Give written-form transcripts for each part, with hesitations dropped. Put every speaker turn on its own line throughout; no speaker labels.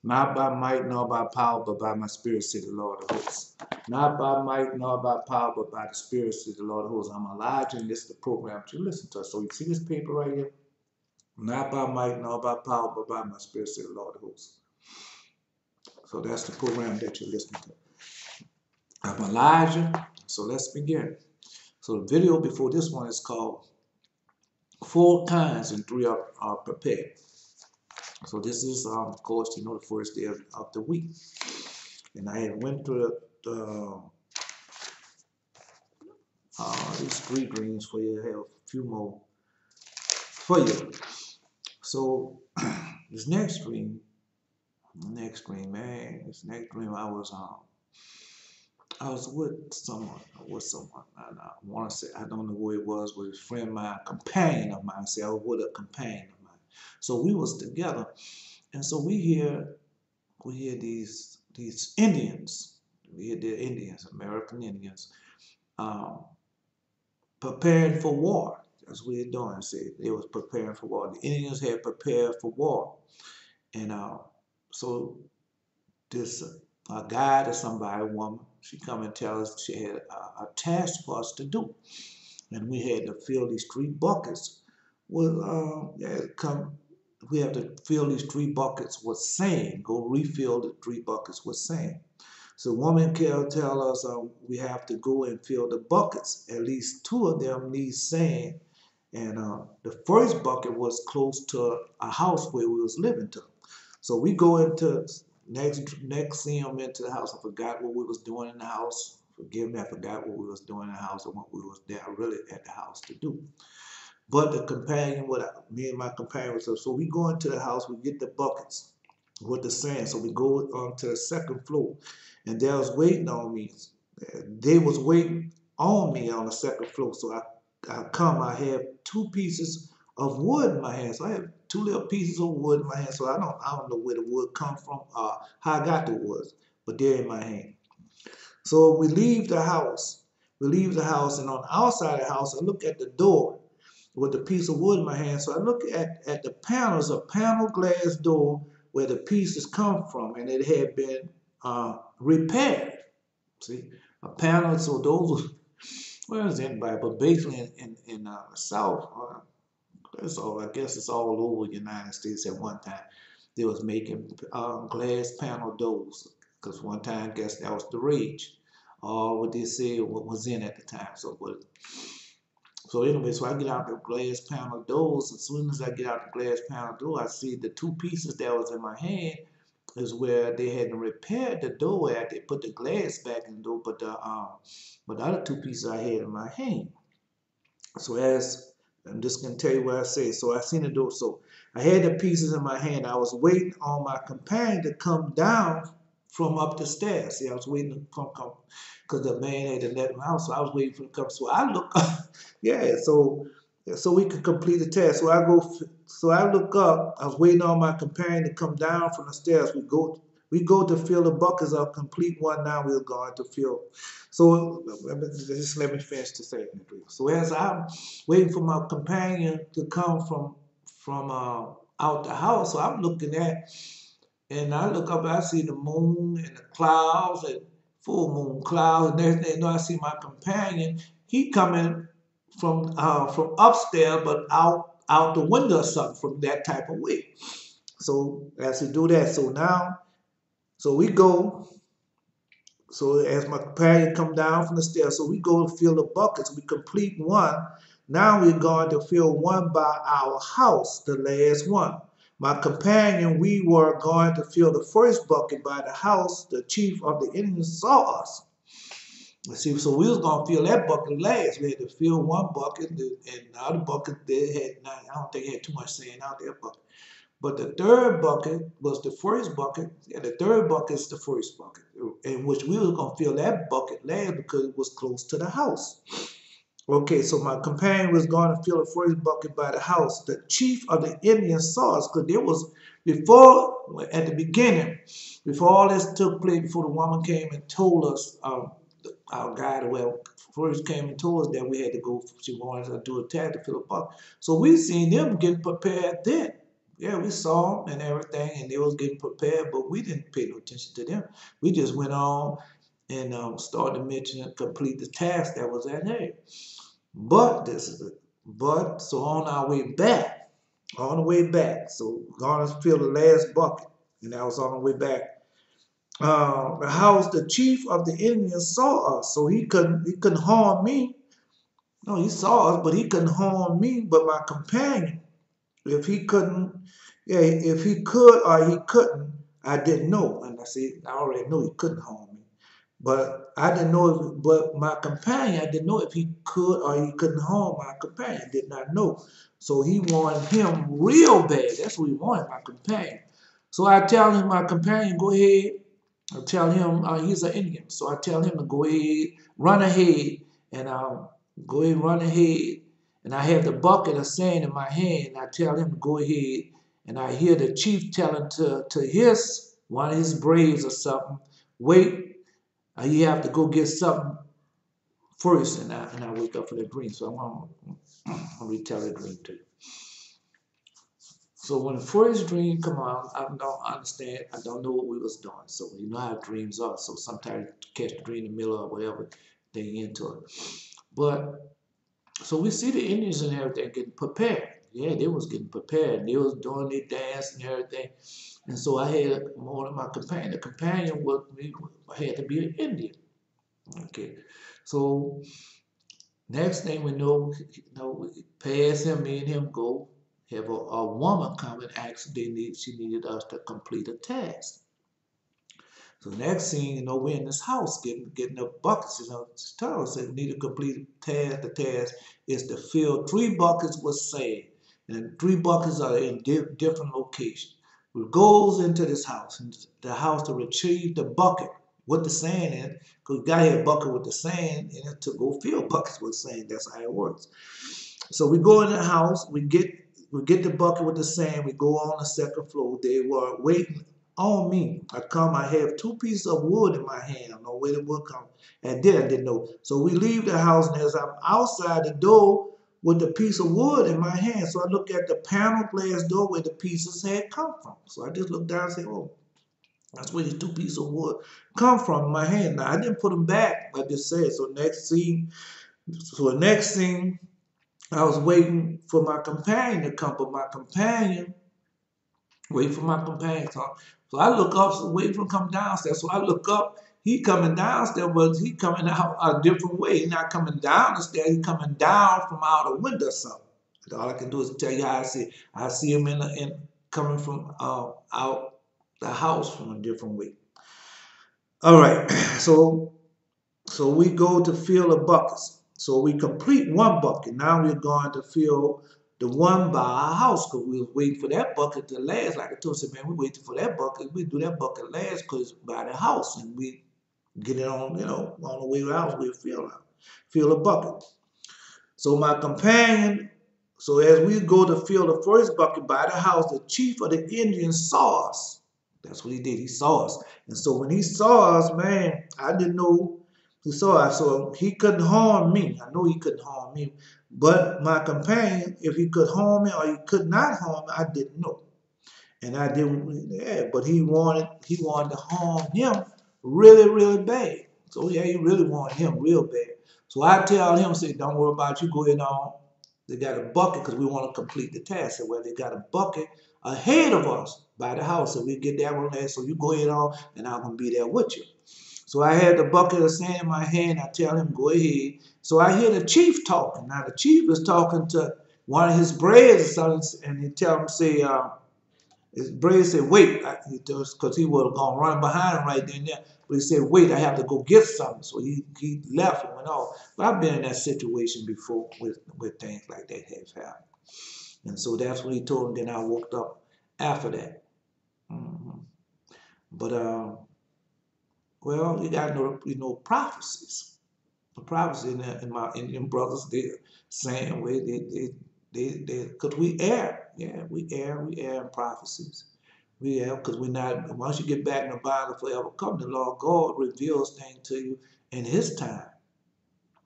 Not by might nor by power, but by my spirit, said the Lord of hosts. Not by might nor by power, but by the spirit, said the Lord of hosts. I'm Elijah, and this is the program to listen to. So you see this paper right here? Not by might nor by power, but by my spirit, said the Lord of hosts. So that's the program that you're listening to. I'm Elijah. So let's begin. So the video before this one is called 4 Kinds and 3 are Prepared. So this is, of course, the first day of the week. And I had went through these 3 greens for you. I have a few more for you. So this next green, man, I was with someone, and I want to say, I don't know who it was, with a friend of mine, a companion of mine. I was with a companion of mine. So we was together, and so we hear these Indians, we hear the Indians, American Indians, preparing for war. That's what they're doing. See, they was preparing for war. The Indians had prepared for war, and so this guy or somebody, a woman, she come and tell us she had a task for us to do, and we had to fill these 3 buckets with we have to fill these 3 buckets with sand. Go refill the 3 buckets with sand. So woman can tell us we have to go and fill the buckets. At least 2 of them need sand, and the first bucket was close to a house where we was living to. So we go into next see him into the house. I forgot what we was doing in the house. Forgive me, I forgot what we was doing in the house and what we was there really at the house to do. But the companion, me and my companion was, so we go into the house, we get the buckets with the sand. So we go to the 2nd floor, and they was waiting on me. They was waiting on me on the 2nd floor. So I have 2 pieces of wood in my hand. So I have 2 little pieces of wood in my hand. So I don't know where the wood come from, how I got the wood, but they're in my hand. So we leave the house. And on the outside of the house, I look at the door with the piece of wood in my hand. So I look at the panels, a panel glass door where the pieces come from, and it had been repaired. See, a panel. So those, where is anybody? But basically in the South, so I guess it's all over the United States at one time. They was making glass panel doors, because one time, I guess that was the rage. What they said, what was in at the time. So anyway, so I get out the glass panel doors. As soon as I get out the glass panel door, I see the 2 pieces that was in my hand is where they hadn't repaired the door at. They put the glass back in the door, but the other 2 pieces I had in my hand. So I'm just gonna tell you what I say. So I seen the door. So I had the pieces in my hand. I was waiting on my companion to come down from up the stairs. See, I was waiting to come because the man had to let him out. So I was waiting for him to come. So I look up, yeah. So we could complete the task. So I look up. I was waiting on my companion to come down from the stairs. We go to fill the buckets up. Complete one. Now we're going to fill. So just let me finish the statement. So as I'm waiting for my companion to come from out the house, so I'm looking at, and I look up, I see the moon and the clouds and full moon clouds, and next thing you know, I see my companion. He coming from upstairs, but out the window or something, from that type of way. So as we do that, so we go. So as my companion come down from the stairs, so we go to fill the buckets. We complete one. Now we're going to fill one by our house, the last one. My companion, we were going to fill the first bucket by the house. The chief of the Indians saw us. See, so we was gonna fill that bucket last. We had to fill one bucket, and the other bucket I don't think it had too much sand out there, but the 3rd bucket was the first bucket, and the 3rd bucket is the first bucket, in which we were going to fill that bucket last because it was close to the house. Okay, so my companion was going to fill the first bucket by the house. The chief of the Indians saw us, because there was, at the beginning, before all this took place, before the woman came and told us, our guide, first came and told us that we had to go, she wanted us to do a tag to fill a bucket. So we seen them getting prepared then. Yeah, we saw them and everything, and they was getting prepared, but we didn't pay no attention to them. We just went on and started mentioning complete the task that was at hand. But this is it. But so on our way back, on the way back, so gonna fill the last bucket, and that was on the way back. The house, the chief of the Indians saw us, so he couldn't harm me. No, he saw us, but he couldn't harm me. But my companion, if he couldn't, yeah, if he could or he couldn't, I didn't know. And I said, I already know he couldn't harm me. But I didn't know if, but my companion, I didn't know if he could or he couldn't harm my companion. I did not know. So he wanted him real bad. That's what he wanted, my companion. So I tell him, my companion, go ahead. I tell him he's an Indian. So I tell him to go ahead, run ahead, and go ahead, run ahead. And I have the bucket of sand in my hand. I tell him to go ahead, and I hear the chief telling to his one of his braves or something, wait, you have to go get something first. And I wake up for the dream. So I'm gonna retell the dream to you. So when the first dream come on, I don't understand. I don't know what we was doing. So you know how dreams are. So sometimes you catch the dream in the middle of whatever they into it. But so we see the Indians and everything getting prepared. Yeah, they was getting prepared. They was doing their dance and everything. And so I had one of my companion. The companion with me had to be an Indian. Okay. So next thing we know, we pass him, me and him go have a woman come and ask she needed us to complete a task. So next thing we're in this house getting the buckets. She told us that we need to complete a task. The task is to fill 3 buckets with sand, and 3 buckets are in different locations. We goes into this house, and the house to retrieve the bucket with the sand in, because we got to have a bucket with the sand in it to go fill buckets with sand. That's how it works. So we go in the house, we get the bucket with the sand, we go on the second floor. They were waiting on me. I have 2 pieces of wood in my hand. I don't know where the wood come. And then I didn't know. So we leave the house, and as I'm outside the door with the piece of wood in my hand, so I look at the panel glass door where the pieces had come from. So I just looked down and said, oh, that's where these 2 pieces of wood come from in my hand. Now I didn't put them back. I just said, so the next scene, I was waiting for my companion to come, but my companion, waiting for my companion to come. So I look up, so waiting for him to come downstairs. So I look up, he coming downstairs, but he coming out a different way. He's not coming down the stairs, he coming down from out a window or something. All I can do is tell you how I see. I see him coming from out the house from a different way. All right, so we go to fill the buckets. So we complete 1 bucket. Now we're going to fill the one by our house because we was waiting for that bucket to last. Like I told you, man, we waiting for that bucket. We do that bucket last because by the house, and we get it on, on the way to the house, we fill a bucket. So my companion, so as we go to fill the first bucket by the house, the chief of the Indians saw us. That's what he did. He saw us. And so when he saw us, man, I didn't know he saw us. So he couldn't harm me. I know he couldn't harm me. But my companion, if he could harm me or he could not harm me, I didn't know. And I didn't, yeah, but he wanted to harm him really, really bad. So yeah, he really wanted him real bad. So I tell him, say, don't worry about you, go ahead on. They got a bucket because we want to complete the task. So well, they got a bucket ahead of us by the house. So we get that one there. So you go ahead on, and I'm gonna be there with you. So I had the bucket of sand in my hand. I tell him, go ahead. So I hear the chief talking. Now the chief is talking to one of his braves, and he tell him, say, his brother said, wait, because he was going to run behind him right then and there. But he said, wait, I have to go get something. So he left and went off. But I've been in that situation before with things like that have happened. And so that's what he told him. Then I woke up after that. Mm-hmm. But, well, you got to know prophecies. The prophecies in my Indian brothers, they're saying, way because we err. Yeah, we err in prophecies. We err because we're not, once you get back in the Bible forever, come the Lord God reveals things to you in his time.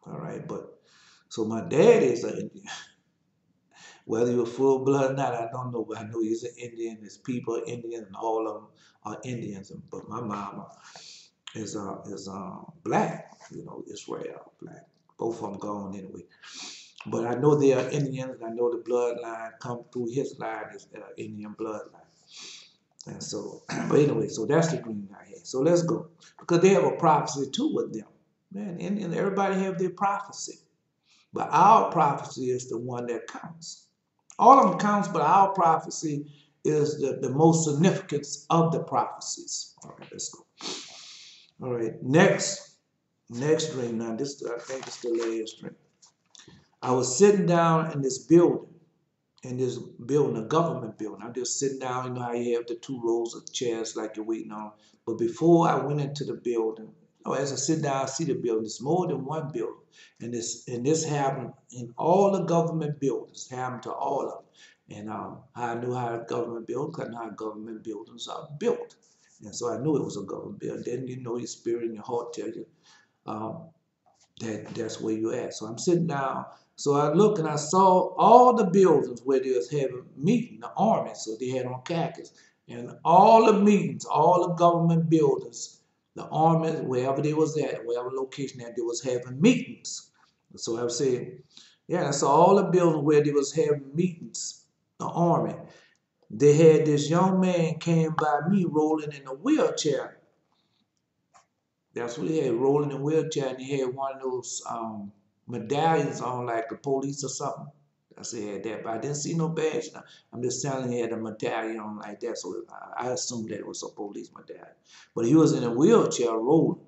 All right, but so my dad is an Indian. Whether he was full blood or not, I don't know, but I know he's an Indian. His people are Indian, and all of them are Indians. But my mama is black, Israel black. Both of them gone anyway. But I know they are Indians. I know the bloodline come through his line is Indian bloodline. And so, but anyway, so that's the dream I had. So let's go. Because they have a prophecy too with them. Man, and everybody have their prophecy. But our prophecy is the one that counts. All of them counts, but our prophecy is the most significance of the prophecies. All right, let's go. All right, next dream. Now, this I think it's the last dream. I was sitting down in this building, a government building. I'm just sitting down. You know how you have the two rows of chairs like you're waiting on. But before I went into the building, as I sit down, I see the building. It's more than one building. And this happened in all the government buildings. It happened to all of them. And I knew how a government building, because I know how government buildings are built. And so I knew it was a government building. Then your spirit in your heart tell you that's where you're at. So I'm sitting down. So I look and I saw all the buildings where they was having meeting, the army. So they had on khakis. And all the meetings, all the government buildings, the army, wherever they was at, wherever location that they was having meetings. So I was saying, yeah, I saw all the buildings where they was having meetings, the army. They had this young man came by me rolling in a wheelchair. That's what he had, rolling in a wheelchair, and he had one of those medallions on, like the police or something. That's what he had that, but I didn't see no badge. I'm just telling you, he had a medallion on like that, so I assumed that it was a police medallion. But he was in a wheelchair rolling.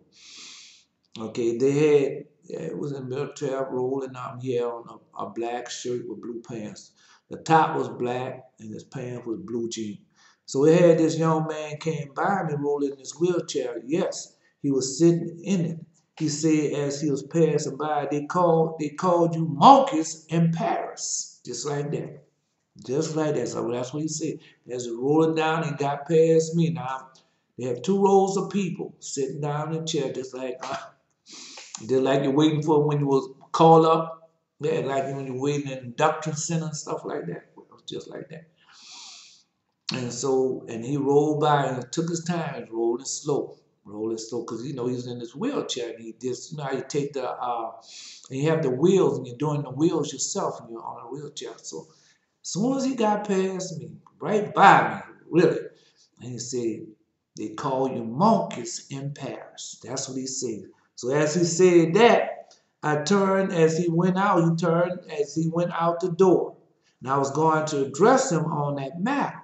Okay, it was in a wheelchair rolling. He had on a black shirt with blue pants. The top was black, and his pants was blue jeans. So we had this young man came by me rolling in his wheelchair. Yes, he was sitting in it. He said as he was passing by, they called you monkeys in Paris. Just like that. Just like that. So that's what he said. As he rolling down, he got past me. Now, they have two rows of people sitting down in a chair, just like you're waiting for when you was called up. Yeah, like when you're waiting in the induction center and stuff like that. It was just like that. And he rolled by and it took his time, rolling slow, because he's in his wheelchair and he just, how you take and you have the wheels and you're doing the wheels yourself and you're on a wheelchair. So as soon as he got past me, right by me, really, and he said, they call you monkeys in Paris. That's what he said. So as he said that, I turned as he went out. He turned as he went out the door. And I was going to address him on that matter.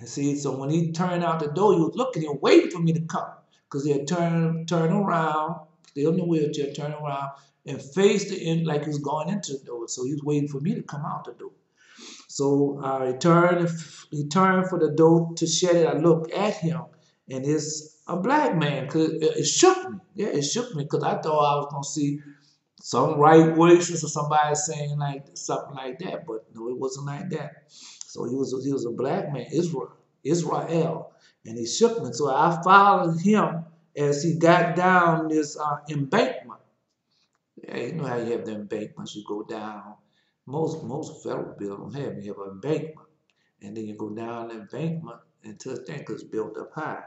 See, so when he turned out the door, he was looking and waiting for me to come. Because he had turned around, still in the wheelchair, turn around, and faced the end like he was going into the door. So he was waiting for me to come out the door. So he turned for the door to shut it. I looked at him, and it's a black man. Cause it shook me. Yeah, it shook me because I thought I was going to see some right voices or somebody saying like something like that. But no, it wasn't like that. So he was a black man, Israel, and he shook me. So I followed him as he got down this embankment. Yeah, you know how you have the embankments. You go down. Most federal buildings have an embankment, and then you go down the embankment until the thing is built up high.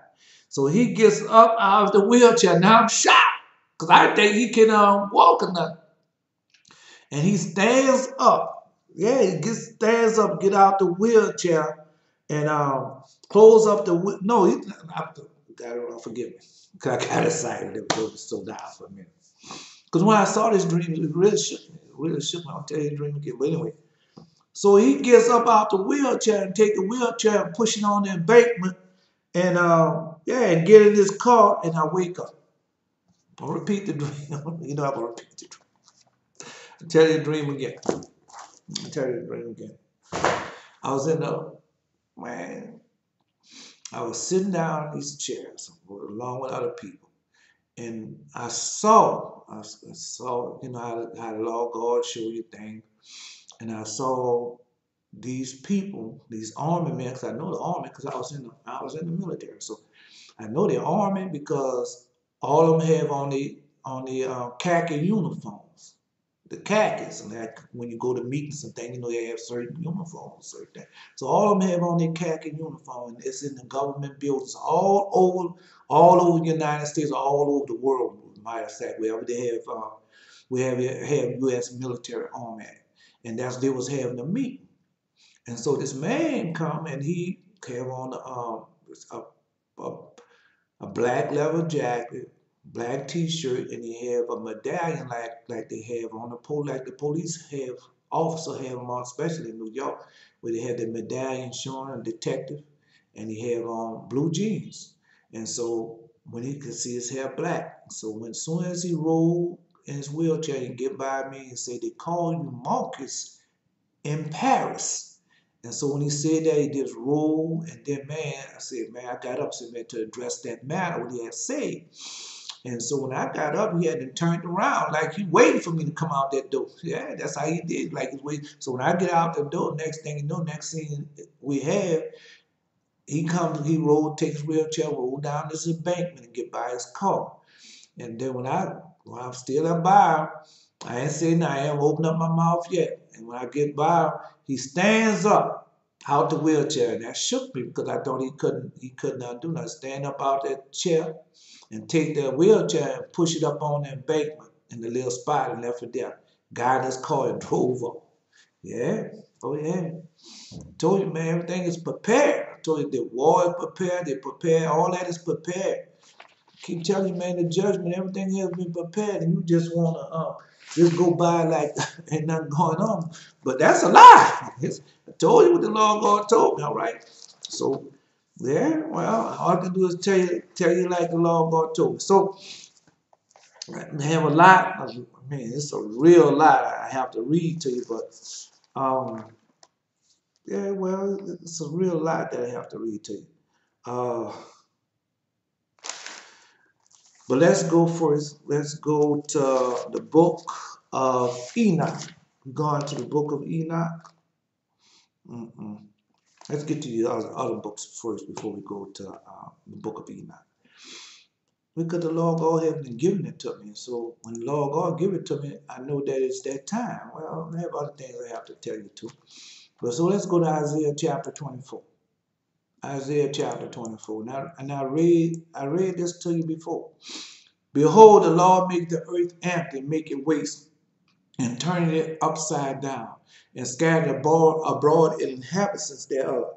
So he gets up out of the wheelchair. Now I'm shocked because I think he can walk or nothing, and he stands up. Yeah, he stands up, get out the wheelchair, and close up the no. Forgive me, because I got excited. It was so down for a minute. Because when I saw this dream, it really shook me. It really shook me. I'll tell you the dream again. But anyway, so he gets up out the wheelchair and take the wheelchair and push it on the embankment, and and get in his car, and I wake up. I'll repeat the dream. I'm gonna repeat the dream. I'll tell you the dream again. I was sitting down in these chairs along with other people, and I saw, how the law God show you things, and I saw these people, these army men, because I know the army because I was in the military, so I know the army because all of them have on the khaki uniforms. the khakis, and like when you go to meetings and things, they have certain uniforms, certain things. So all of them have on their khaki uniform, and it's in the government buildings all over the United States, all over the world. Might say wherever they have, have U.S. military army, and they was having a meeting. And so this man come and he have on a, a black leather jacket, black T-shirt, and he have a medallion like they have on the like the police have officer have them on, especially in New York, where they have the medallion showing a detective, and he have on blue jeans. And so when he could see his hair black, so when soon as he rolled in his wheelchair, he get by me and say, "They call you Marcus in Paris." And so when he said that, he just rolled, and then, man, I said, man, I got up, said, man, to address that matter, what he had said. And so when I got up, he had to turn around, like he waiting for me to come out that door. Yeah, that's how he did, like he's waiting. So when I get out the door, next thing you know, next thing we have, he comes, he rolled, takes his wheelchair, roll down this embankment and get by his car. And then when I'm still at by, I ain't saying I ain't opened up my mouth yet. And when I get by, he stands up out the wheelchair, and that shook me because I thought he couldn't do nothing. Stand up out that chair and take that wheelchair and push it up on the embankment in the little spot and left it there. Got in his car and drove off. Yeah, oh yeah. Told you, man, everything is prepared. I told you the war is prepared, they prepared, all that is prepared. Keep telling you, man, the judgment, everything has been prepared, and you just want to just go by like ain't nothing going on. But that's a lie. I told you what the Lord God told me, all right? So, yeah, well, all I can do is tell you like the Lord God told me. So, I have a lot. I mean, it's a real lot I have to read to you, but yeah, well, it's a real lot that I have to read to you. But let's go first. Let's go to the book of Enoch. We're going to the book of Enoch. Let's get to the other books first before we go to the book of Enoch. Because the Lord God has been giving it to me. So when the Lord God give it to me, I know that it's that time. Well, I have other things I have to tell you too. But so let's go to Isaiah chapter 24. Isaiah chapter 24. Now, and I read this to you before. Behold, the Lord make the earth empty, make it waste, and turn it upside down, and scatter abroad its inhabitants thereof.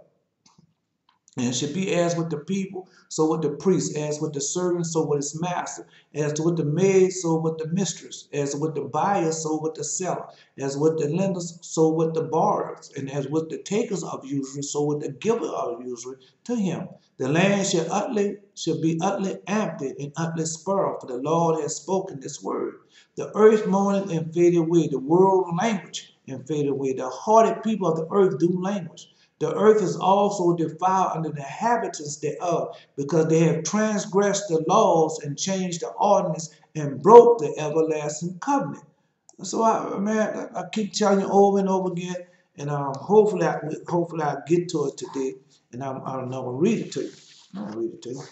And it should be as with the people, so with the priest, as with the servant, so with his master, as with the maid, so with the mistress, as with the buyer, so with the seller, as with the lenders, so with the borrowers, and as with the takers of usury, so with the giver of usury to him. The land should be utterly empty and utterly spoiled, for the Lord has spoken this word. The earth mourneth and faded away, the world language and faded away. The hearted people of the earth do languish. The earth is also defiled under the inhabitants thereof, because they have transgressed the laws and changed the ordinance and broke the everlasting covenant. So, I keep telling you over and over again, and hopefully I get to it today, and I'm going to read it to you. I'm going to read it to you.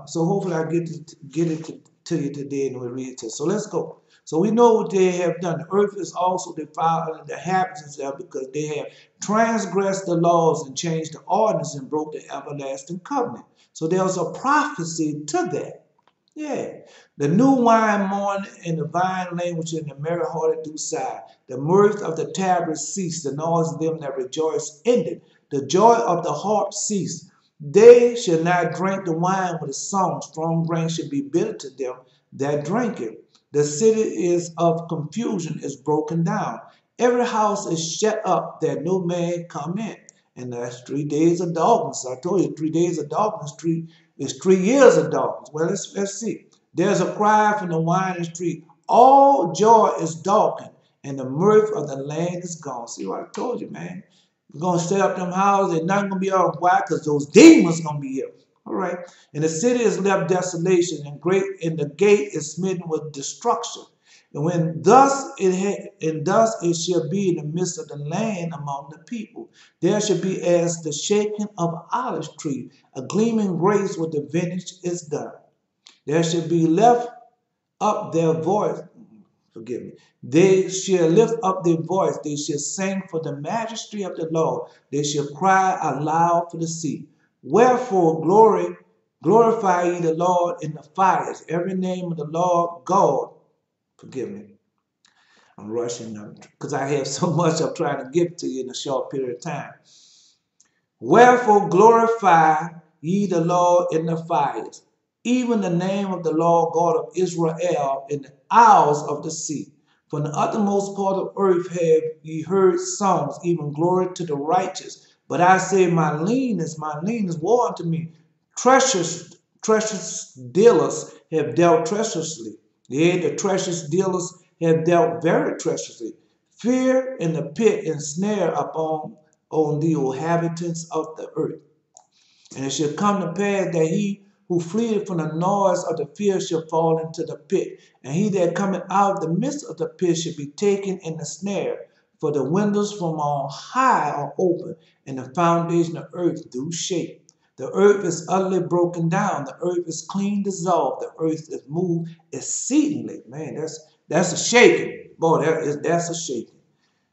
So hopefully I get it to you today, and we'll read it to you. So let's go. So we know what they have done. The earth is also defiled under the inhabitants thereof, because they have transgressed the laws and changed the ordinance and broke the everlasting covenant. So there's a prophecy to that. Yeah. The new wine mourn, and the vine language, and the merry-hearted do sigh. The mirth of the tabrets ceased, the noise of them that rejoice ended. The joy of the harp ceased. They shall not drink the wine with a song. Strong drink should be bitter to them that drink it. The city is of confusion, is broken down. Every house is shut up, that no man come in. And that's 3 days of darkness. I told you 3 days of darkness, is 3 years of darkness. Well, let's see. There's a cry from the wine street. All joy is darkened, and the mirth of the land is gone. See what I told you, man? You're going to set up them houses. They're not going to be all why? Because those demons going to be here. All right. And the city is left desolation, and the gate is smitten with destruction. And thus it shall be in the midst of the land among the people. There shall be as the shaking of an olive tree, a gleaming grace with the vintage is done. There shall be left up their voice. Forgive me. They shall lift up their voice. They shall sing for the majesty of the Lord. They shall cry aloud for the sea. Wherefore glorify ye the Lord in the fires. Every name of the Lord God. Forgive me. I'm rushing up because I have so much I'm trying to give to you in a short period of time. Wherefore glorify ye the Lord in the fires, even the name of the Lord God of Israel in the isles of the sea. From the uttermost part of earth have ye heard songs, even glory to the righteous. But I say, my leanness, woe unto me. Treacherous dealers have dealt treacherously. Yea, the treacherous dealers have dealt very treacherously. Fear in the pit and snare upon on the inhabitants of the earth. And it shall come to pass that he who fleeth from the noise of the field shall fall into the pit, and he that cometh out of the midst of the pit shall be taken in the snare. For the windows from on high are open, and the foundation of earth do shake. The earth is utterly broken down. The earth is clean dissolved. The earth is moved exceedingly. Man, that's a shaking. Boy, that's a shaking.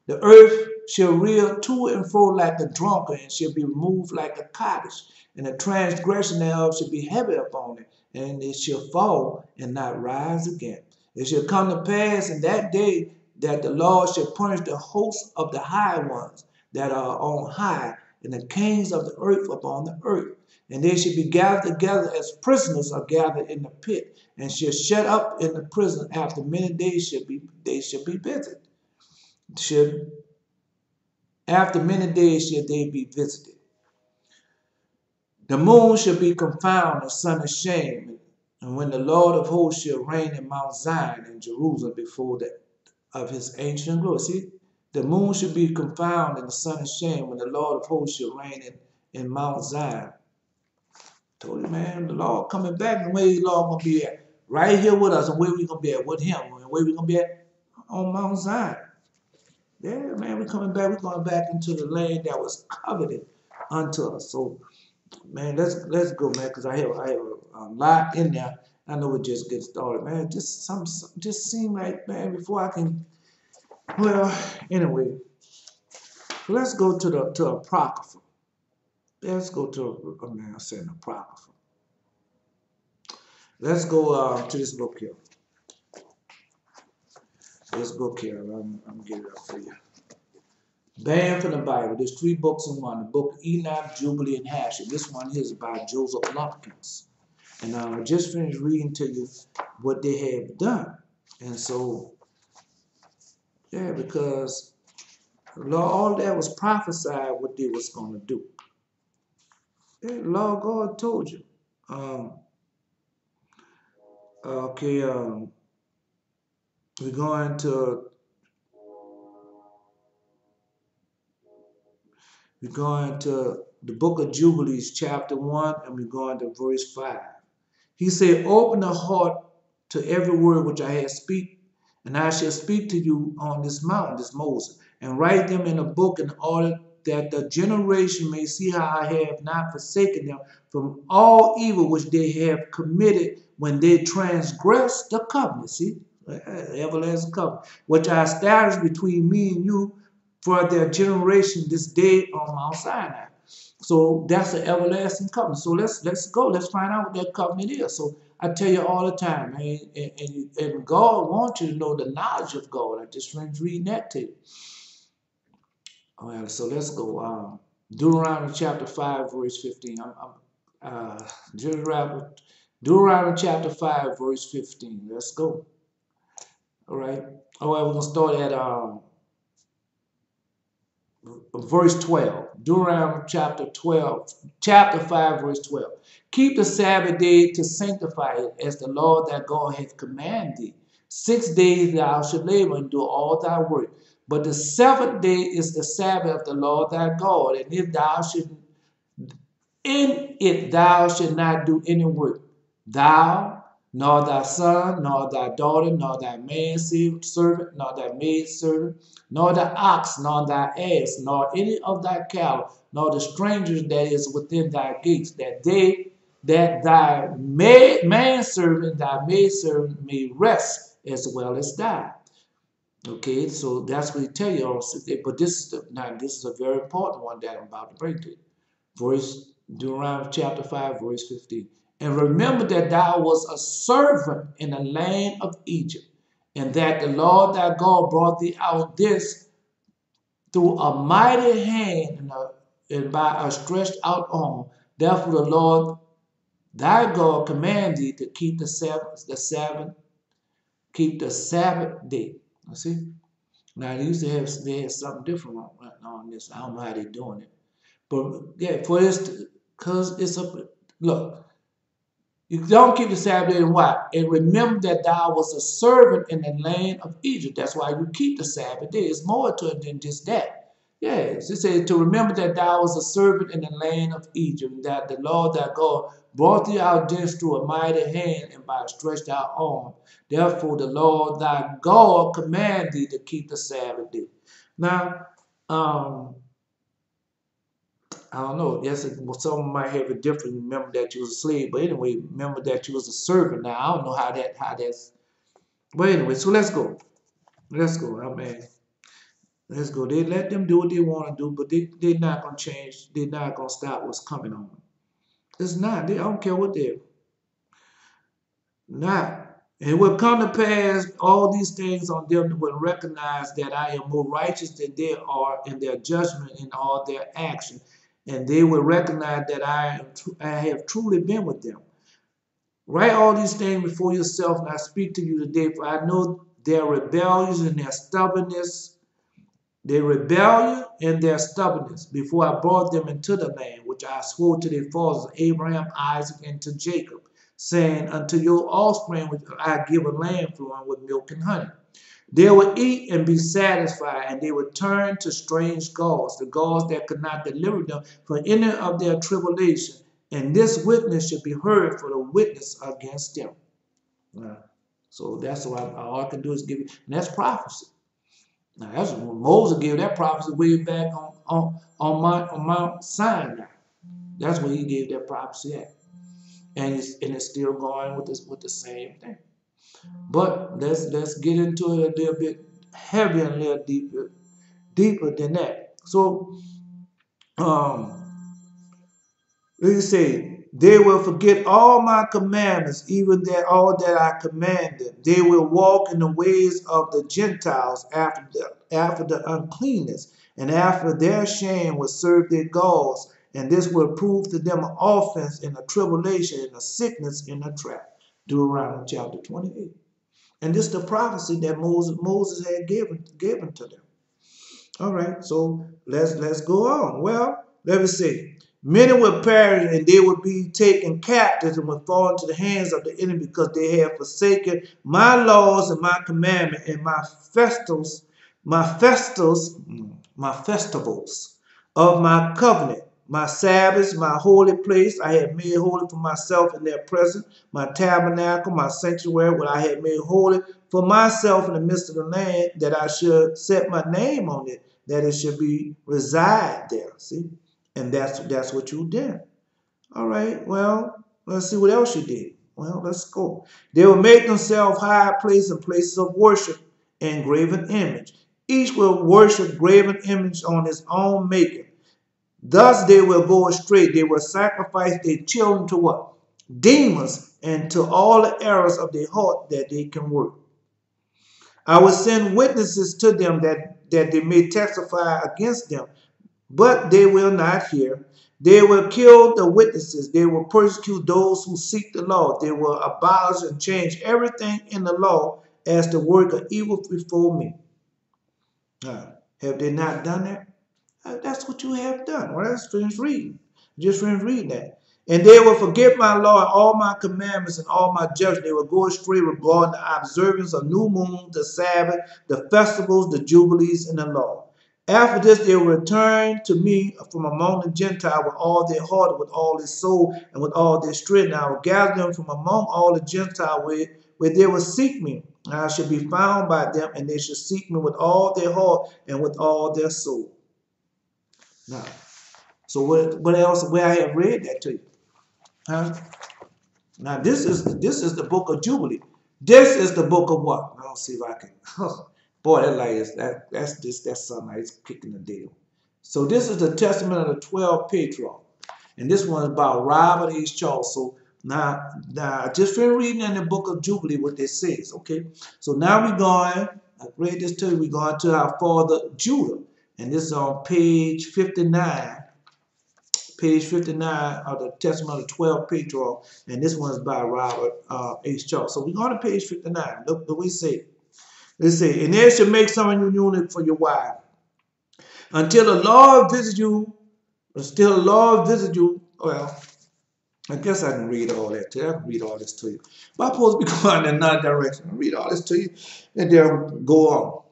The earth shall reel to and fro like a drunkard, and shall be removed like a cottage, and the transgression thereof shall be heavy upon it, and it shall fall and not rise again. It shall come to pass in that day that the Lord shall punish the hosts of the high ones that are on high, and the kings of the earth upon the earth. And they shall be gathered together as prisoners are gathered in the pit, and shall shut up in the prison. After many days they shall be visited. After many days shall they be visited. The moon shall be confounded, the sun ashamed, and when the Lord of hosts shall reign in Mount Zion in Jerusalem before of his ancient glory. See, the moon shall be confounded and the sun ashamed when the Lord of hosts shall reign in Mount Zion. Told you, man, the Lord coming back, and where the Lord gonna be at? Right here with us, and where we gonna be at? With him, and where we gonna be at? On Mount Zion. Yeah, man, we're coming back. We're going back into the land that was coveted unto us. So, man, let's go, man, because I have a lot in there. I know we just get started, man. Just seem like, man, before I can. Well, anyway, let's go to the Apocrypha. Let's go to I'm saying Apocrypha. Let's go to this book here. Let's go, Carol. I'm getting it up for you. Banned from the Bible. There's 3 books in one. The book Enoch, Jubilee, and Hashum. This one here is by Joseph Lumpkins. And I just finished reading to you what they have done. And so, yeah, because all that was prophesied what they was going to do. Yeah, Lord God told you. We're going to the book of Jubilees, chapter 1, and we're going to verse 5. He said, open the heart to every word which I have speak, and I shall speak to you on this mountain, this Moses, and write them in a book in order that the generation may see how I have not forsaken them from all evil which they have committed when they transgressed the covenant. See, everlasting covenant, which I established between me and you for their generation this day on Mount Sinai. So that's an everlasting covenant. So let's go. Let's find out what that covenant is. So I tell you all the time, man, and God wants you to know the knowledge of God. I just finished reading that to you. All right, so let's go. Deuteronomy chapter 5, verse 15. Deuteronomy chapter 5, verse 15. Let's go. All right. All right, we're going to start at verse 12. Deuteronomy chapter 5, verse 12. Keep the Sabbath day to sanctify it, as the Lord thy God hath commanded thee. 6 days thou shalt labor and do all thy work. But the 7th day is the Sabbath of the Lord thy God, and in it thou shalt not do any work, thou, nor thy son, nor thy daughter, nor thy manservant, nor thy maidservant, nor thy ox, nor thy ass, nor any of thy cattle, nor the strangers that is within thy gates, that thy manservant, thy maidservant may rest as well as thou. Okay, so that's what he tell you on 6 days. But this is a very important one that I'm about to bring to you. Verse Deuteronomy chapter 5, verse 15. And remember that thou was a servant in the land of Egypt, and that the Lord thy God brought thee out this through a mighty hand and by a stretched out arm. Therefore the Lord thy God command thee to keep keep the Sabbath day. You see? Now they had something different on this. I don't know how they're doing it. But yeah, for this, because it's a look, you don't keep the Sabbath day. Why? And remember that thou was a servant in the land of Egypt. That's why you keep the Sabbath day. It's more to it than just that. Yes, it says to remember that thou was a servant in the land of Egypt, that the Lord thy God brought thee out thence through a mighty hand and by a stretched out arm. Therefore the Lord thy God command thee to keep the Sabbath day. Now, I don't know. Yes, some might have a different. Remember that you was a slave, but anyway, remember that you was a servant. Now I don't know how that's. But anyway, so let's go. Let's go. I mean, let's go. They let them do what they want to do, but they're not gonna change. They're not gonna stop what's coming on them. It's not. I don't care what they're not. And it will come to pass all these things on them will recognize that I am more righteous than they are in their judgment in all their action. And they will recognize that I have truly been with them. Write all these things before yourself, and I speak to you today, for I know their rebellions and their stubbornness, their rebellion and their stubbornness, before I brought them into the land, which I swore to their fathers, Abraham, Isaac, and to Jacob, saying, unto your offspring which I give a land flowing with milk and honey. They will eat and be satisfied, and they will turn to strange gods, the gods that could not deliver them from any of their tribulation. And this witness should be heard for the witness against them. So that's what all I can do is give you, and that's prophecy. Now that's when Moses gave that prophecy way back on Mount Sinai. That's where he gave that prophecy at, and it's still going with the same thing. But let's get into it a little bit heavier and a little deeper than that. So let me say, they will forget all my commandments, even that all that I command them. They will walk in the ways of the Gentiles after the uncleanness, and after their shame will serve their gods, and this will prove to them an offense in a tribulation and a sickness in a trap. Deuteronomy chapter 28. And this is the prophecy that Moses had given to them. All right, so let's go on. Well, let me see. Many will perish and they will be taken captives and will fall into the hands of the enemy because they have forsaken my laws and my commandments and my festivals of my covenant, my Sabbaths, my holy place I have made holy for myself in their presence, my tabernacle, my sanctuary, what I have made holy for myself in the midst of the land, that I should set my name on it, that it should be reside there. See? And that's what you did. All right, well, let's see what else you did. Well, let's go. They will make themselves high places and places of worship and graven image. Each will worship graven image on his own making. Thus they will go astray. They will sacrifice their children to what? Demons, and to all the errors of their heart that they can work. I will send witnesses to them that they may testify against them, but they will not hear. They will kill the witnesses. They will persecute those who seek the law. They will abolish and change everything in the law as the work of evil before me. Have they not done that? That's what you have done. Well, let's finish reading. Just finish reading that. And they will forget my law and all my commandments and all my judgments. They will go astray regarding the observance of new moon, the Sabbath, the festivals, the jubilees, and the law. After this, they will return to me from among the Gentiles with all their heart, with all their soul, and with all their strength. And I will gather them from among all the Gentiles where they will seek me. And I shall be found by them, and they shall seek me with all their heart and with all their soul. Now, so what else? Where I have read that to you, huh? Now this is the book of Jubilee. This is the book of what? I'll see if I can. Boy, that light is that's something that's kicking the deal. So this is the testament of the 12 patriarchs. And this one is about Robert H. Charles. So now I just finished reading in the book of Jubilee what this says. Okay. So now we're going, I read this to you, we're going to our father Judah. And this is on page 59. Page 59 of the Testament of the 12 Patriarchs. And this one is by Robert H. Charles. So we're going to page 59. Look what we say. Let's say, and there shall make some of you eunuch for your wife, until the Lord visit you, until the Lord visit you. Well, I guess I can read all that to you. I can read all this to you. But I'm supposed to be going in another direction. I'll read all this to you and then go on.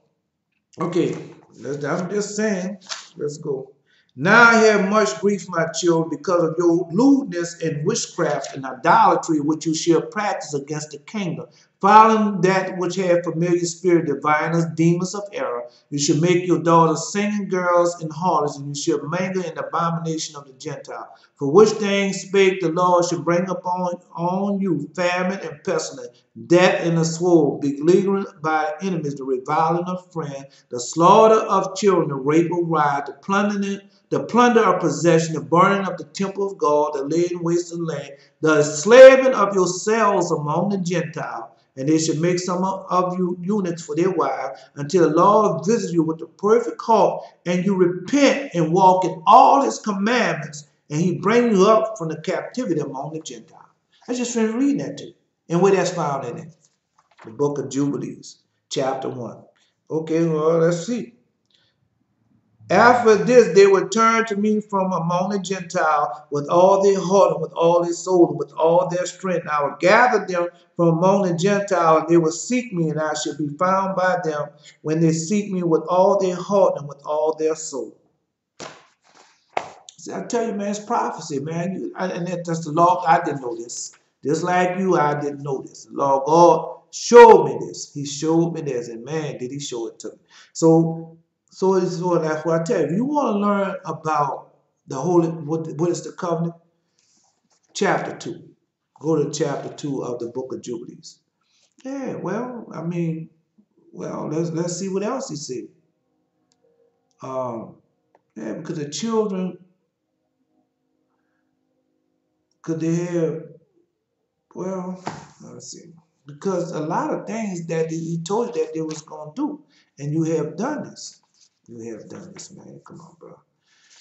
Okay, I'm just saying, let's go. Now I have much grief, my children, because of your lewdness and witchcraft and idolatry which you shall practice against the kingdom. Following that which have familiar spirit, diviners, demons of error, you shall make your daughters singing girls and harlots, and you shall mingle in the abomination of the Gentile. For which things spake the Lord shall bring upon on you famine and pestilence, death and the sword, beleaguering by enemies, the reviling of friends, the slaughter of children, the rape of wives, the plunder of possession, the burning of the temple of God, the laying waste of land, the enslaving of yourselves among the Gentiles. And they shall make some of you eunuchs for their wives, until the Lord visit you with the perfect heart, and you repent and walk in all his commandments, and he bring you up from the captivity among the Gentiles. I just finished reading that to you. And where that's found in it? The book of Jubilees, chapter 1. Okay, well, let's see. After this, they would turn to me from among the Gentiles with all their heart and with all their soul and with all their strength. I will gather them from among the Gentiles, and they will seek me, and I shall be found by them when they seek me with all their heart and with all their soul. See, I tell you, man, it's prophecy, man. And that's the Lord. I didn't know this. Just like you, I didn't know this. The Lord God showed me this. He showed me this, and man, did he show it to me. So that's what I tell you. If you want to learn about the holy, what is the covenant? Chapter 2. Go to chapter 2 of the book of Jubilees. Yeah, well, I mean, well, let's see what else he said. Yeah, because the children, could they have, well, let's see. Because a lot of things that he told you that they was going to do, and you have done this. You have done this, man. Come on, bro.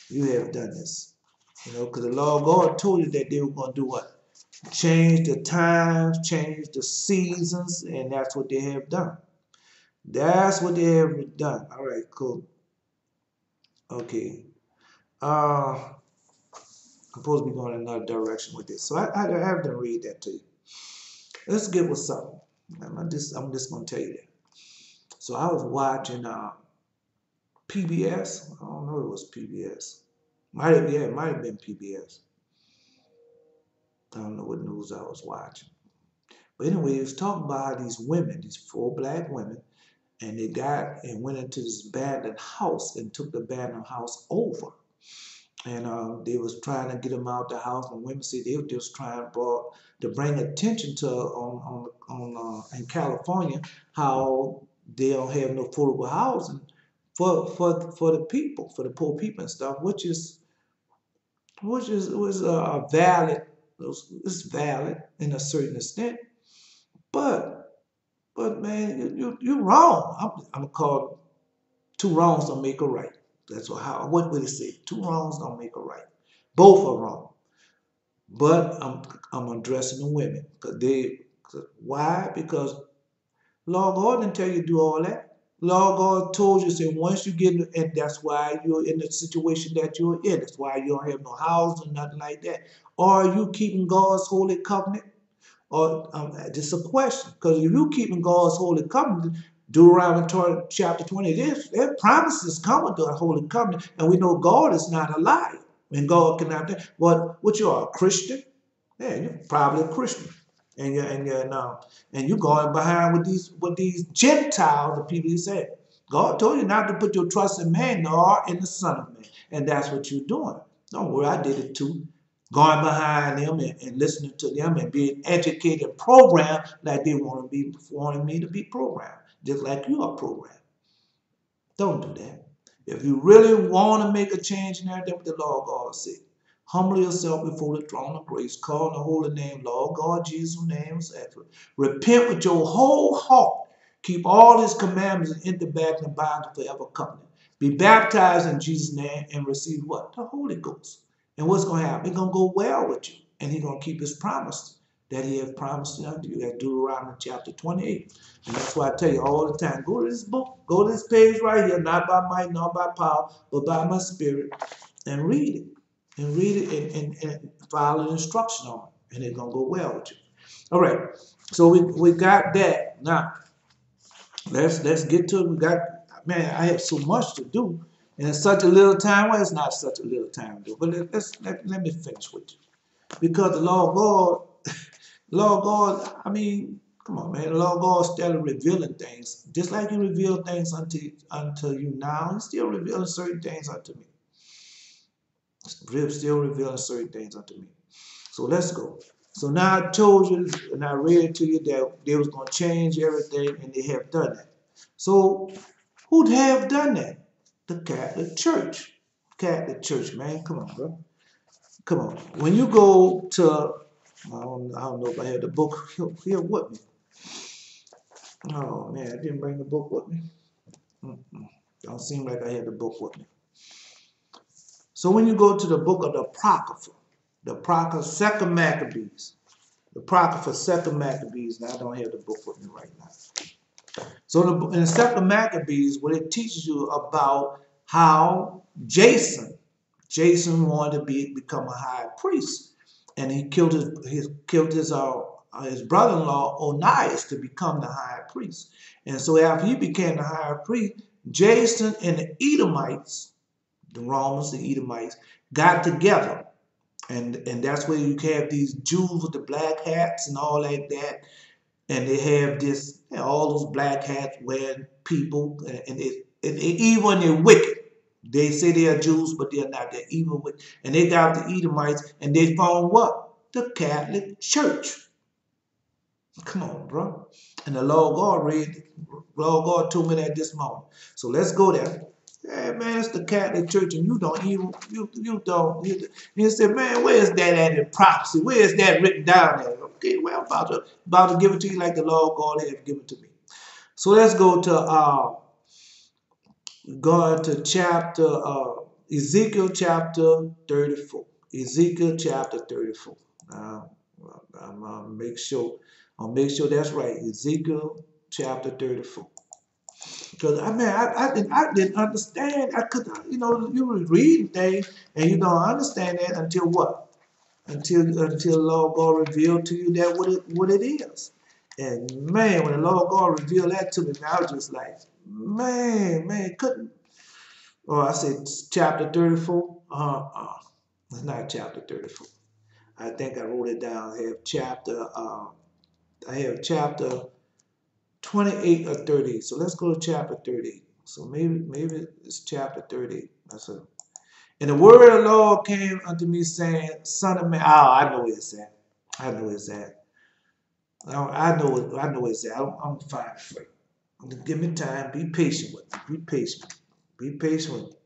You have done this. You know, because the Lord God told you that they were going to do what? Change the times, change the seasons, and that's what they have done. That's what they have done. All right, cool. Okay. I'm supposed to be going in another direction with this. So I have to read that to you. Let's get with something. I'm just going to tell you that. So I was watching PBS. I don't know if it was PBS. It might have been PBS. I don't know what news I was watching. But anyway, he was talking about how these women, these 4 black women, and they got and went into this abandoned house and took the abandoned house over. And they was trying to get them out the house. And women said they were just trying to bring attention to in California how they don't have no affordable housing for the people, for the poor people and stuff, which was valid. It's valid in a certain extent, but man, you're wrong. I'm gonna call 2 wrongs don't make a right. That's what would it say? 2 wrongs don't make a right. Both are wrong. But I'm addressing the women why? Because Lord God didn't tell you to do all that. Lord God told you, say, once you get, and that's why you're in the situation that you're in. That's why you don't have no house or nothing like that. Or are you keeping God's holy covenant? Or just a question. Because if you're keeping God's holy covenant, Deuteronomy chapter 20, their promises come with the holy covenant, and we know God is not a liar. And God cannot. What you are, a Christian? Yeah, you're probably a Christian. And you're going behind with these Gentiles, the people you said. God told you not to put your trust in man nor in the Son of Man. And that's what you're doing. Don't worry, I did it too. Going behind them and listening to them and being educated and programmed like they wanted me to be programmed. Just like you are programmed. Don't do that. If you really want to make a change in everything, what the Lord God said, humble yourself before the throne of grace, call on the holy name, Lord God, Jesus' name, etc. Repent with your whole heart. Keep all his commandments in the back and bind the forever covenant. Be baptized in Jesus' name and receive what? The Holy Ghost. And what's going to happen? It's going to go well with you. And he's going to keep his promise that he has promised unto you. That's Deuteronomy chapter 28. And that's why I tell you all the time, go to this book, go to this page right here, not by might, not by power, but by my spirit, and read it. And read it and follow the instruction on it. And it's going to go well with you. All right. So we got that. Now, let's get to it. We got, man, I have so much to do. And in such a little time, well, it's not such a little time to do, but let me finish with you. Because the Lord God, Lord God, I mean, come on, man. The Lord God started revealing things. Just like he revealed things unto you now, he's still revealing certain things unto me. Still revealing certain things unto me. So let's go. So now I told you, and I read it to you that they was going to change everything, and they have done that. So who'd have done that? The Catholic Church. Catholic Church, man. Come on, bro. Come on. When you go to, I don't know if I had the book here with me. Oh, man, I didn't bring the book with me. Don't seem like I had the book with me. So when you go to the book of the Apocrypha, Second Maccabees, the Apocrypha, Second Maccabees, and I don't have the book with me right now. So in the Second Maccabees, what it teaches you about how Jason wanted to become a high priest, and he killed his brother-in-law Onias to become the high priest. And so after he became the high priest, Jason and the Edomites, the Romans, the Edomites, got together. And that's where you have these Jews with the black hats and all like that. And they have this, all those black hats wearing people, and they're evil and they're wicked. They say they are Jews, but they're not. They're evil. And they got the Edomites, and they formed what? The Catholic Church. Come on, bro. And the Lord God told me that this morning. So let's go there. Hey, man, it's the Catholic Church, and you don't even, you said, man, where's that at in prophecy? Where's that written down there? Okay, well, I'm about to give it to you like the Lord God has given it to me. So let's go to chapter, Ezekiel chapter 34. Ezekiel chapter 34. Now, I'll make sure that's right. Ezekiel chapter 34. Because I didn't understand. I could, you were reading things and you don't understand that until what? Until Lord God revealed to you that what it is. And man, when the Lord God revealed that to me, I was just like, man, couldn't. Oh, I said chapter 34. It's not chapter 34. I think I wrote it down. I have chapter 28 or 30. So let's go to chapter 30. So maybe it's chapter 30. That's it. And the word of the Lord came unto me saying, Son of man, I know where it's at. I know where it's at. I know where it's at. I'm fine for it. Give me time. Be patient with me. Be patient. Be patient with me.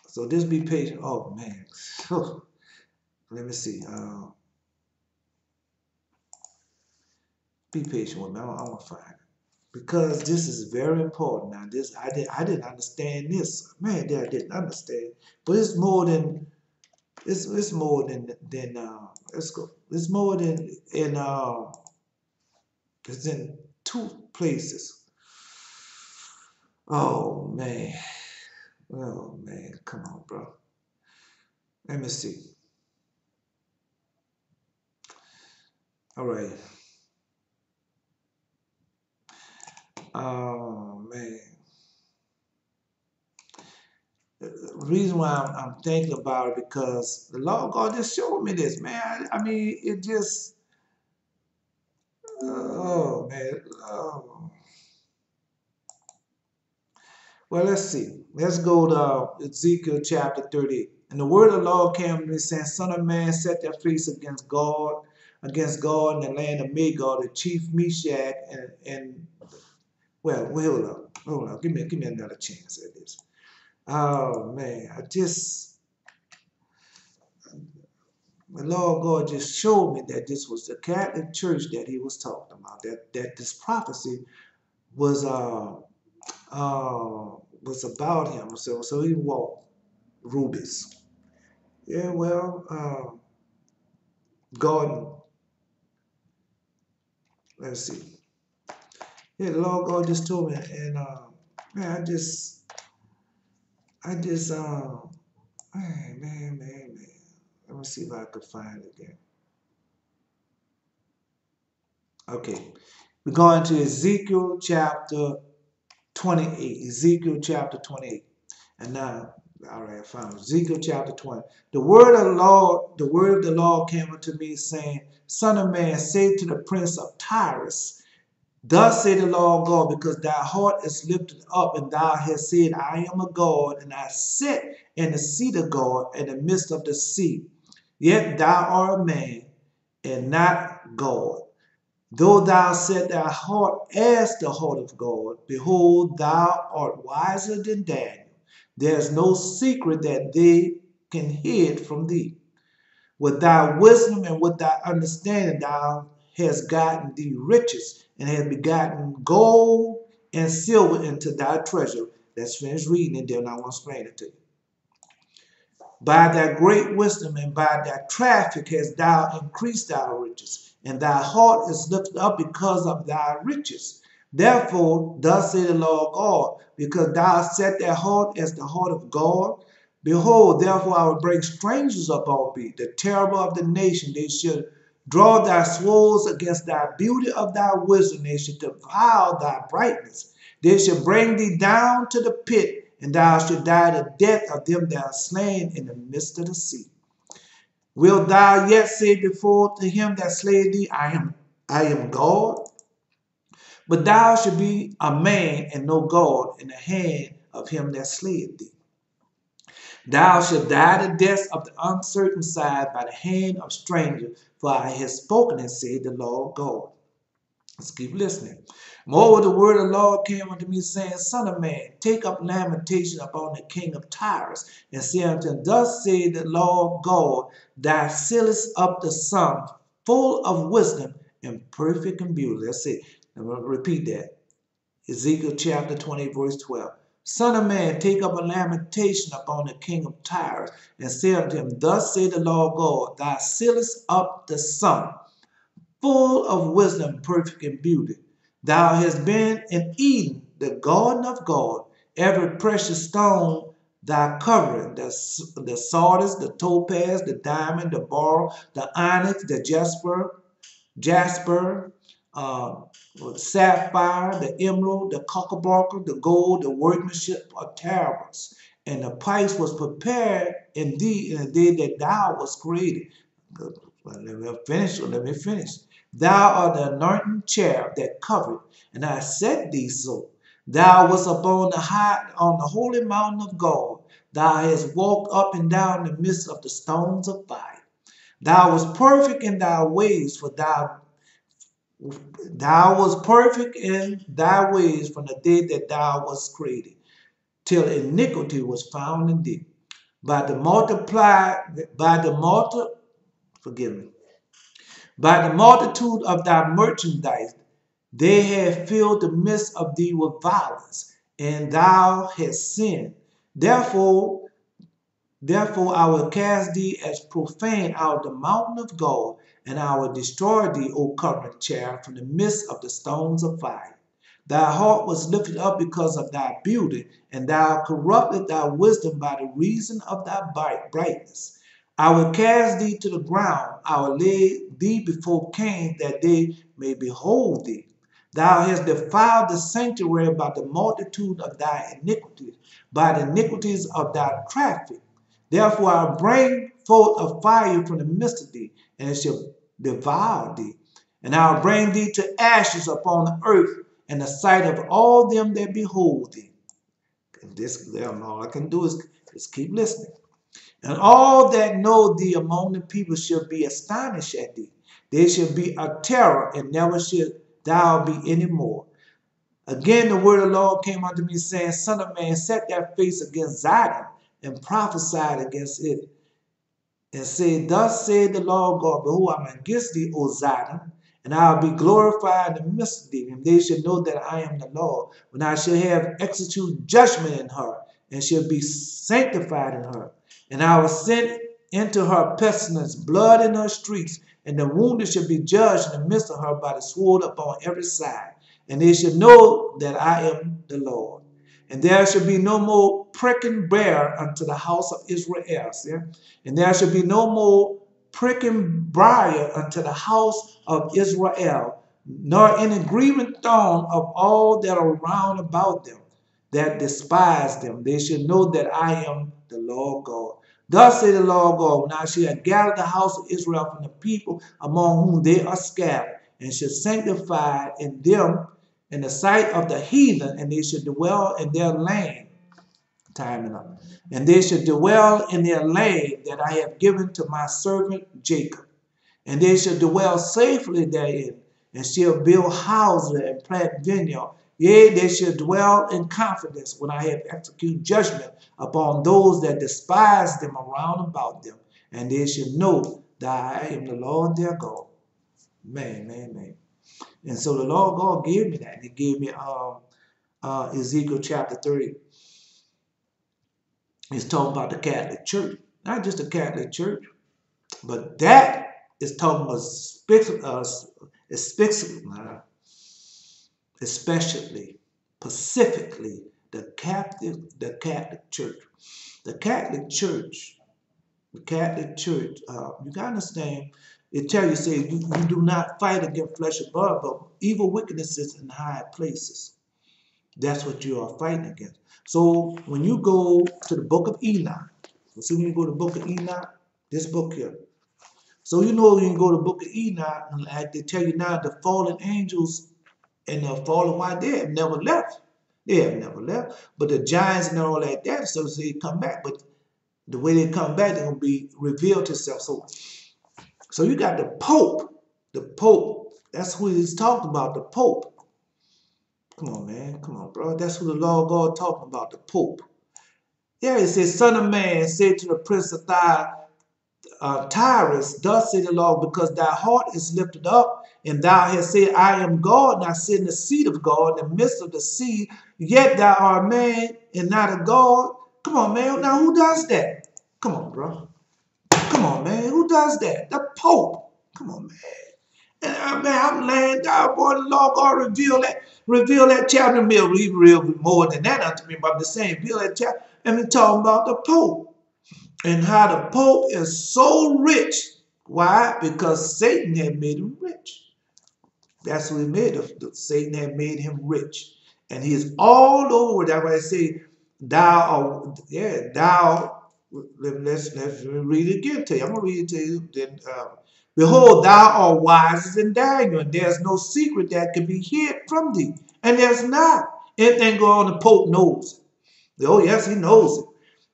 So just be patient. Oh man. Let me see. Be patient with me. I'm gonna find it. Because this is very important. Now, I didn't understand this. Man, I didn't understand. But it's more than it's more than let's go. It's more than it's in two places. Oh man. Come on, bro. Let me see. All right. Oh man. The reason why I'm thinking about it because the Lord God just showed me this, man. I mean, it just, oh man. Oh. Well, let's see. Let's go to Ezekiel chapter 30. And the word of the Lord came to me saying, Son of man, set their face against God, against God in the land of Magog, the chief Meshach, and well, hold up, give me another chance at this. Oh man, the Lord God just showed me that this was the Catholic Church that He was talking about. That this prophecy was about him. So he walked rubies. Yeah, well, God, let's see. Yeah, the Lord God just told me, and man, I just, man. Let me see if I could find it again. Okay, we're going to Ezekiel chapter 28. Ezekiel chapter 28. And now, all right, I found Ezekiel chapter 20. The word of the Lord came unto me, saying, Son of man, say to the prince of Tyrus, Thus say the Lord God, because thy heart is lifted up, and thou hast said, I am a God, and I sit in the seat of God in the midst of the sea. Yet thou art a man, and not God. Though thou set thy heart as the heart of God, behold, thou art wiser than Daniel. There is no secret that they can hid from thee. With thy wisdom and with thy understanding, thou hast gotten thee riches, and hast begotten gold and silver into thy treasure. Let's finish reading it, then I want to explain it to you. By thy great wisdom and by thy traffic hast thou increased thy riches, and thy heart is lifted up because of thy riches. Therefore, thus saith the Lord God, because thou hast set thy heart as the heart of God, behold, therefore I will bring strangers upon thee, the terror of the nation. They shall draw thy swords against thy beauty of thy wisdom. They shall devour thy brightness. They shall bring thee down to the pit, and thou shalt die the death of them that are slain in the midst of the sea. Wilt thou yet say before to him that slayed thee, I am God? But thou shalt be a man and no God in the hand of him that slayed thee. Thou shalt die the death of the uncircumcised by the hand of strangers, for I have spoken and said the Lord God. Let's keep listening. Moreover, the word of the Lord came unto me, saying, Son of man, take up lamentation upon the king of Tyrus, and say unto him, Thus saith the Lord God, thou sealest up the sum, full of wisdom and perfect in beauty. Let's see. I'm going to repeat that. Ezekiel chapter 20, verse 12. Son of man, take up a lamentation upon the king of Tyrus, and say unto him, Thus saith the Lord God, thou sealest up the sum, full of wisdom, perfect in beauty. Thou hast been in Eden, the garden of God. Every precious stone thy covering, the sardis, the topaz, the diamond, the beryl, the onyx, the jasper, the sapphire, the emerald, the copper, the gold, the workmanship of tabrets. And the pipes was prepared in thee in the day that thou was created. Well, let me finish. Thou art the anointing chair that covered, and I set thee so. Thou wast upon on the holy mountain of God. Thou hast walked up and down the midst of the stones of fire. Thou wast perfect in thy ways, for thou wast perfect in thy ways from the day that thou wast created, till iniquity was found in thee. Forgive me. By the multitude of thy merchandise, they have filled the midst of thee with violence, and thou hast sinned. Therefore, I will cast thee as profane out of the mountain of God, and I will destroy thee, O covering chair, from the midst of the stones of fire. Thy heart was lifted up because of thy beauty, and thou corrupted thy wisdom by the reason of thy brightness. I will cast thee to the ground. I will lay thee before kings, that they may behold thee. Thou hast defiled the sanctuary by the multitude of thy iniquities, by the iniquities of thy traffic. Therefore I will bring forth a fire from the midst of thee, and it shall devour thee. And I will bring thee to ashes upon the earth, in the sight of all them that behold thee. All I can do is just keep listening. And all that know thee among the people shall be astonished at thee. They shall be a terror, and never shall thou be any more. Again, the word of the Lord came unto me, saying, Son of man, set thy face against Zidon, and prophesied against it, and said, Thus said the Lord God, Behold, I am against thee, O Zidon, and I will be glorified in the midst of thee, and they shall know that I am the Lord, when I shall have executed judgment in her, and shall be sanctified in her. And I will send into her pestilence, blood in her streets, and the wounded shall be judged in the midst of her by the sword upon every side. And they shall know that I am the Lord. And there shall be no more pricking bear unto the house of Israel. See? And there shall be no more pricking briar unto the house of Israel, nor any grieving thorn of all that are round about them, that despise them. They shall know that I am the Lord God. Thus saith the Lord God, when I shall gather the house of Israel from the people among whom they are scattered, and shall sanctify in them in the sight of the heathen, and they shall dwell in their land. Time enough. And they shall dwell in their land that I have given to my servant Jacob. And they shall dwell safely therein, and shall build houses and plant vineyard. Yea, they shall dwell in confidence when I have executed judgment upon those that despise them around about them. And they shall know that I am the Lord their God. Man. And so the Lord God gave me that. He gave me Ezekiel chapter 30. He's talking about the Catholic Church. Not just the Catholic Church, but that is talking about especially, specifically, the Catholic Church. The Catholic Church, you got to understand, it tells you, say, you do not fight against flesh and blood, but evil wickednesses in high places. That's what you are fighting against. So when you go to the book of Enoch, when you go to the book of Enoch, this book here. So you know you can go to the book of Enoch, and like they tell you now, the fallen angels and the fallen white, they have never left. They have never left. But the giants and all like that, so they come back. But the way they come back, they're going to be revealed to itself. So you got the Pope. The Pope. That's who he's talking about, the Pope. Come on, man. Come on, bro. That's who the Lord God talking about, the Pope. Yeah, it says, Son of man, say to the prince of Tyrus, thus saith the Lord, because thy heart is lifted up, and thou hast said, I am God, and I sit in the seat of God, in the midst of the sea, yet thou art a man and not a God. Come on, man. Now, who does that? Come on, bro. Come on, man. Who does that? The Pope. Come on, man. And man, I'm laying down, boy, the Lord God reveal that chapter. He'll reveal more than that unto me, but I'm just saying, reveal that chapter. And we're talking about the Pope and how the Pope is so rich. Why? Because Satan had made him rich. That's what he made him. Satan had made him rich. And he is all over. That's why I say, let's read it again to you. I'm going to read it to you. Then, behold, thou art wiser than Daniel, and there's no secret that can be hid from thee. And there's not. Anything go on, the Pope knows it. Oh, yes, he knows it.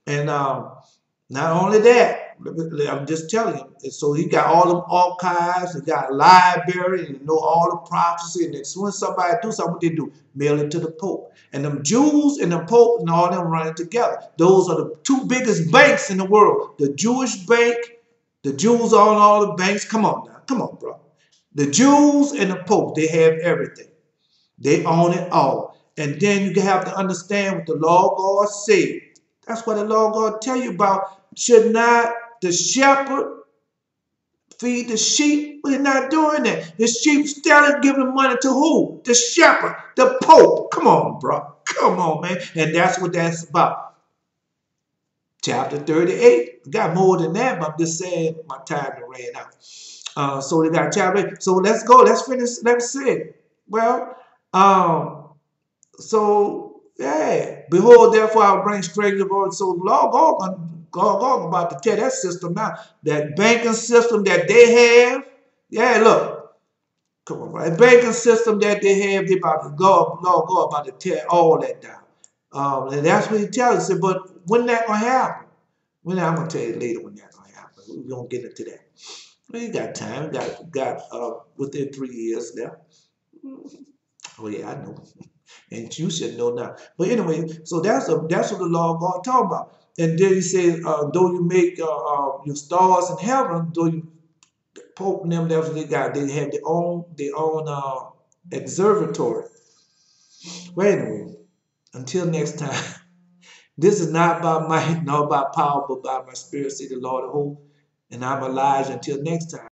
And not only that, I'm just telling you. So he got all them archives, he got a library, and he know all the prophecy. And as soon as somebody do something, what they do? Mail it to the Pope. And them Jews and the Pope and all them running together. Those are the two biggest banks in the world. The Jewish bank, the Jews own all the banks. Come on now. Come on, bro. The Jews and the Pope, they have everything. They own it all. And then you have to understand what the Lord God said. That's what the Lord God tell you about. Should not the shepherd feed the sheep? We're not doing that. The sheep still giving money to who? The shepherd, the Pope. Come on, bro. Come on, man. And that's what that's about. Chapter 38. Got more than that, but I'm just saying my time ran out. So they got chapter 8. So let's go. Let's finish. Let's see. Well, so yeah. Behold, therefore I'll bring strangers aboard. So Lord God about to tell that system now. That banking system that they have. Yeah, look. Come on, right? Banking system that they have, they about to go. Lord God about to tear all that down. And that's what he tells us. But when that gonna happen? I'm gonna tell you later when that's gonna happen. We're gonna get into that. Well, you got time. Got within 3 years left. Oh yeah, I know. And you should know now. But anyway, so that's what the law of God talking about. And then he says, though you make your stars in heaven, though you Pope and them, that's what they have their own observatory. Well, anyway, until next time, this is not by might nor by power, but by my spirit, say the Lord of hosts. And I'm Elijah. Until next time.